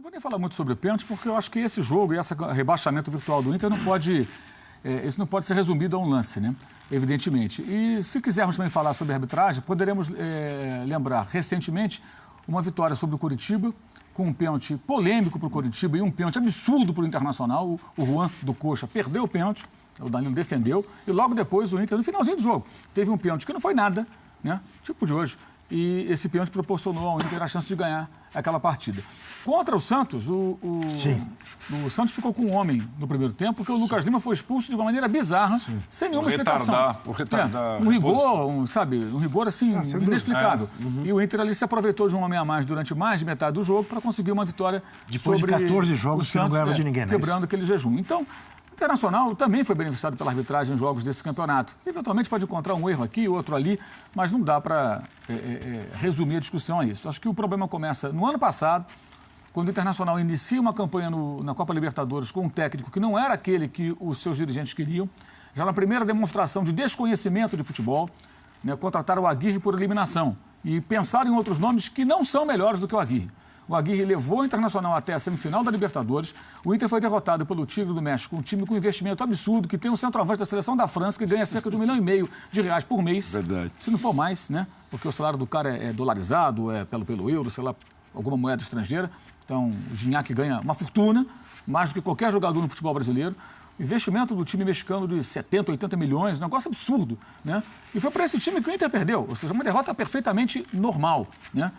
Não vou nem falar muito sobre o pênalti, porque eu acho que esse jogo e esse rebaixamento virtual do Inter não pode... isso não pode ser resumido a um lance, né? Evidentemente. E se quisermos também falar sobre a arbitragem, poderemos lembrar recentemente uma vitória sobre o Coritiba, com um pênalti polêmico para o Coritiba e um pênalti absurdo para o Internacional. O Juan do Coxa perdeu o pênalti, o Danilo defendeu, e logo depois o Inter, no finalzinho do jogo, teve um pênalti que não foi nada, né? Tipo de hoje. E esse pênalti proporcionou ao Inter a chance de ganhar aquela partida. Contra o Santos, o Santos ficou com um homem no primeiro tempo, porque o Lucas Lima foi expulso de uma maneira bizarra, sem nenhuma explicação. Por retardar. Um rigor, um rigor assim, inexplicável. E o Inter ali se aproveitou de um homem a mais durante mais de metade do jogo para conseguir uma vitória depois de 14 jogos que não ganhava de ninguém, né? Quebrando aquele jejum. Então, o Internacional também foi beneficiado pela arbitragem em jogos desse campeonato. Eventualmente pode encontrar um erro aqui, outro ali, mas não dá para resumir a discussão a isso. Acho que o problema começa no ano passado, quando o Internacional inicia uma campanha na Copa Libertadores com um técnico que não era aquele que os seus dirigentes queriam, já na primeira demonstração de desconhecimento de futebol, né, contrataram o Aguirre por eliminação e pensaram em outros nomes que não são melhores do que o Aguirre. O Aguirre levou o Internacional até a semifinal da Libertadores. O Inter foi derrotado pelo Tigre do México, um time com investimento absurdo, que tem um centroavante da seleção da França, que ganha cerca de R$ 1,5 milhão por mês. Verdade. Se não for mais, né? Porque o salário do cara é dolarizado, é pelo euro, sei lá, alguma moeda estrangeira. Então, o Gignac ganha uma fortuna, mais do que qualquer jogador no futebol brasileiro. Investimento do time mexicano de 70, 80 milhões, um negócio absurdo, né? E foi para esse time que o Inter perdeu, ou seja, uma derrota perfeitamente normal, né?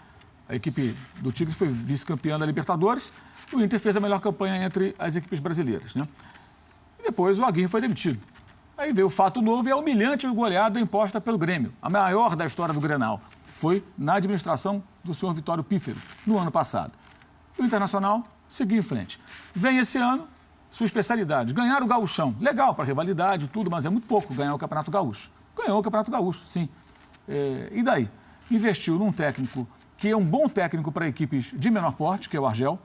A equipe do Tigre foi vice-campeã da Libertadores, o Inter fez a melhor campanha entre as equipes brasileiras, né? E depois o Aguirre foi demitido. Aí veio o fato novo e a humilhante goleada imposta pelo Grêmio, a maior da história do Grenal. Foi na administração do senhor Vitório Pífero, no ano passado. O Internacional seguiu em frente. Vem esse ano, sua especialidade, ganhar o Gauchão. Legal para rivalidade e tudo, mas é muito pouco ganhar o Campeonato Gaúcho. Ganhou o Campeonato Gaúcho, sim. E daí? Investiu num técnico que é um bom técnico para equipes de menor porte, que é o Argel,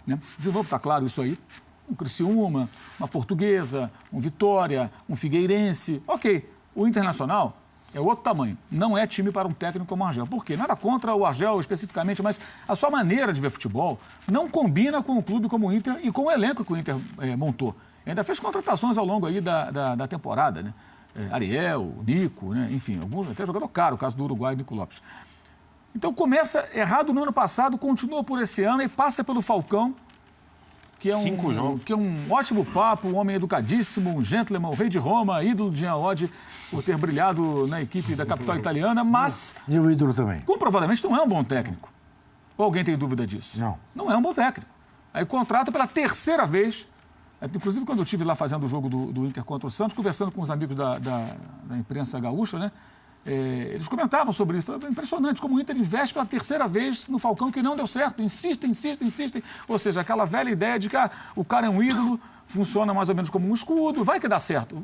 né? De novo, está claro isso aí. Um Criciúma, uma Portuguesa, um Vitória, um Figueirense. Ok, o Internacional é outro tamanho. Não é time para um técnico como o Argel. Por quê? Nada contra o Argel especificamente, mas a sua maneira de ver futebol não combina com um clube como o Inter e com o elenco que o Inter montou. Ainda fez contratações ao longo aí da temporada, né? Ariel, Nico, né? Enfim, alguns até jogador caro, o caso do Uruguai, Nico Lopes. Então começa errado no ano passado, continua por esse ano e passa pelo Falcão, que é um ótimo papo, um homem educadíssimo, um gentleman, o rei de Roma, ídolo de Jean Oddi, por ter brilhado na equipe da capital italiana, mas... E o ídolo também. Comprovadamente não é um bom técnico. Ou alguém tem dúvida disso? Não. Não é um bom técnico. Aí contrata pela terceira vez, inclusive quando eu estive lá fazendo o jogo do Inter contra o Santos, conversando com os amigos da imprensa gaúcha, né? Eles comentavam sobre isso. Foi impressionante como o Inter investe pela terceira vez no Falcão, que não deu certo. Insistem. Ou seja, aquela velha ideia de que o cara é um ídolo, funciona mais ou menos como um escudo, vai que dá certo.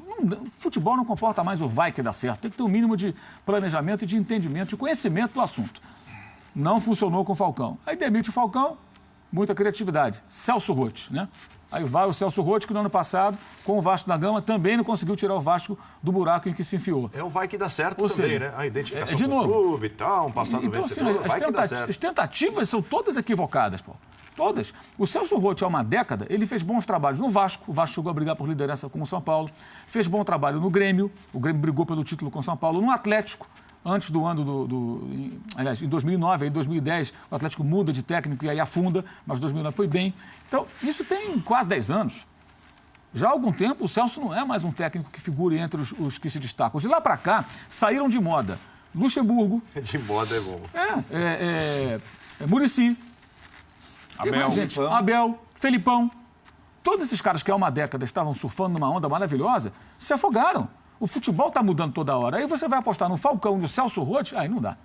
Futebol não comporta mais o vai que dá certo. Tem que ter um mínimo de planejamento e de entendimento, de conhecimento do assunto. Não funcionou com o Falcão. Aí demite o Falcão, muita criatividade. Celso Roth, né? Aí vai o Celso Roth, que no ano passado, com o Vasco da Gama, também não conseguiu tirar o Vasco do buraco em que se enfiou. É o vai que dá certo Ou também, seja, né? A identificação de com novo, o clube e tal, um passado então, vencedor, assim, vai que dá certo. as tentativas são todas equivocadas, pô. Todas. O Celso Roth, há uma década, ele fez bons trabalhos no Vasco. O Vasco chegou a brigar por liderança com o São Paulo. Fez bom trabalho no Grêmio. O Grêmio brigou pelo título com o São Paulo. No Atlético, antes do ano aliás, em 2009, em 2010, o Atlético muda de técnico e aí afunda, mas 2009 foi bem. Então, isso tem quase 10 anos. Já há algum tempo, o Celso não é mais um técnico que figure entre os que se destacam. De lá para cá, saíram de moda Luxemburgo. De moda é bom. Muricy. Abel, Felipão. Todos esses caras que há uma década estavam surfando numa onda maravilhosa, se afogaram. O futebol está mudando toda hora. Aí você vai apostar no Falcão e no Celso Roth, aí não dá.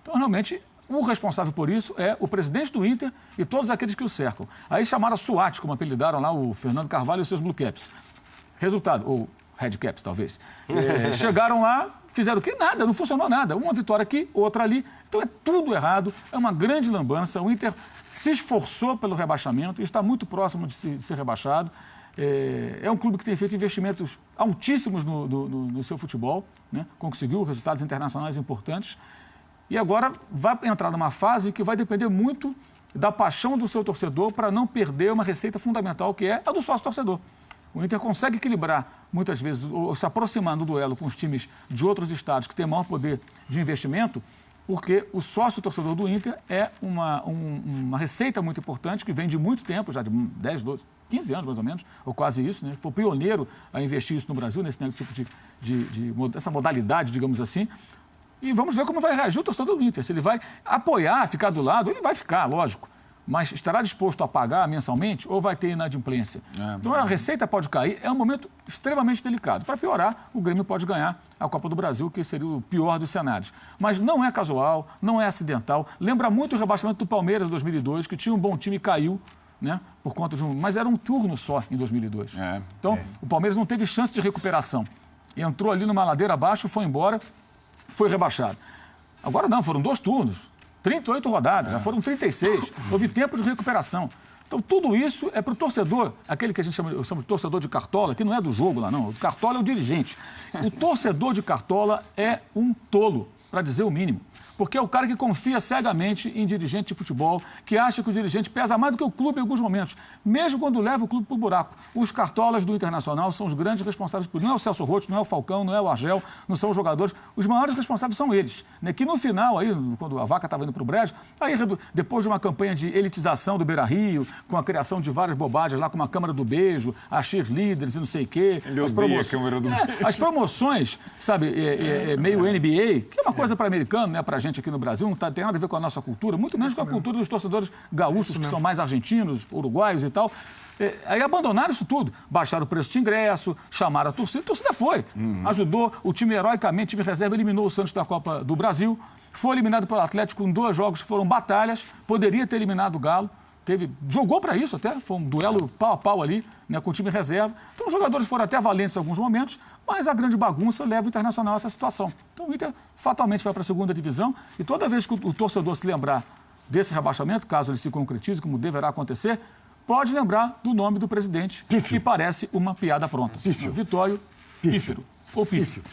Então, realmente, o responsável por isso é o presidente do Inter e todos aqueles que o cercam. Aí chamaram a SWAT, como apelidaram lá o Fernando Carvalho e os seus Blue Caps. Resultado, ou Red Caps, talvez. Chegaram lá, fizeram o quê? Nada, não funcionou nada. Uma vitória aqui, outra ali. Então é tudo errado, é uma grande lambança. O Inter se esforçou pelo rebaixamento e está muito próximo de ser rebaixado. É um clube que tem feito investimentos altíssimos no seu futebol, né? Conseguiu resultados internacionais importantes. E agora vai entrar numa fase que vai depender muito da paixão do seu torcedor para não perder uma receita fundamental, que é a do sócio-torcedor. O Inter consegue equilibrar, muitas vezes, ou se aproximar do duelo com os times de outros estados que têm maior poder de investimento, porque o sócio-torcedor do Inter é uma receita muito importante, que vem de muito tempo, já de 10, 12, 15 anos mais ou menos, ou quase isso, né? Foi pioneiro a investir isso no Brasil, nesse tipo essa modalidade, digamos assim. E vamos ver como vai reagir o torcedor do Inter. Se ele vai apoiar, ficar do lado, ele vai ficar, lógico. Mas estará disposto a pagar mensalmente ou vai ter inadimplência? Então a receita pode cair, é um momento extremamente delicado. Para piorar, o Grêmio pode ganhar a Copa do Brasil, que seria o pior dos cenários. Mas não é casual, não é acidental. Lembra muito o rebaixamento do Palmeiras em 2002, que tinha um bom time e caiu, né, por conta de mas era um turno só em 2002. Então, o Palmeiras não teve chance de recuperação. Entrou ali numa ladeira abaixo, foi embora, foi rebaixado. Agora não, foram 2 turnos. 38 rodadas, já foram 36, houve tempo de recuperação. Então, tudo isso é para o torcedor, aquele que a gente chama de torcedor de cartola, que não é do jogo lá, não. O cartola é o dirigente. O torcedor de cartola é um tolo, para dizer o mínimo. Porque é o cara que confia cegamente em dirigente de futebol, que acha que o dirigente pesa mais do que o clube em alguns momentos, mesmo quando leva o clube para o buraco. Os cartolas do Internacional são os grandes responsáveis por isso. Não é o Celso Roth, não é o Falcão, não é o Argel, não são os jogadores. Os maiores responsáveis são eles. Né? Que no final, aí, quando a vaca estava indo para o brejo, aí, depois de uma campanha de elitização do Beira-Rio, com a criação de várias bobagens lá, como a Câmara do Beijo, a cheerleaders e não sei o quê. As promoções, sabe, meio NBA, que é uma coisa para americano, né, para a gente aqui no Brasil, não tem nada a ver com a nossa cultura, muito menos com a cultura dos torcedores gaúchos, que são mais argentinos, uruguaios e tal. Aí abandonaram isso tudo, baixaram o preço de ingresso, chamaram a torcida foi. Ajudou, o time heroicamente, o time reserva, eliminou o Santos da Copa do Brasil, foi eliminado pelo Atlético em 2 jogos que foram batalhas, poderia ter eliminado o Galo, jogou para isso até, foi um duelo pau a pau ali, né, com o time reserva. Então os jogadores foram até valentes em alguns momentos, mas a grande bagunça leva o Internacional a essa situação. Então o Inter fatalmente vai para a 2ª divisão e toda vez que o torcedor se lembrar desse rebaixamento, caso ele se concretize, como deverá acontecer, pode lembrar do nome do presidente, que parece uma piada pronta. Pífio. Vitório Pífero. Ou Pífio.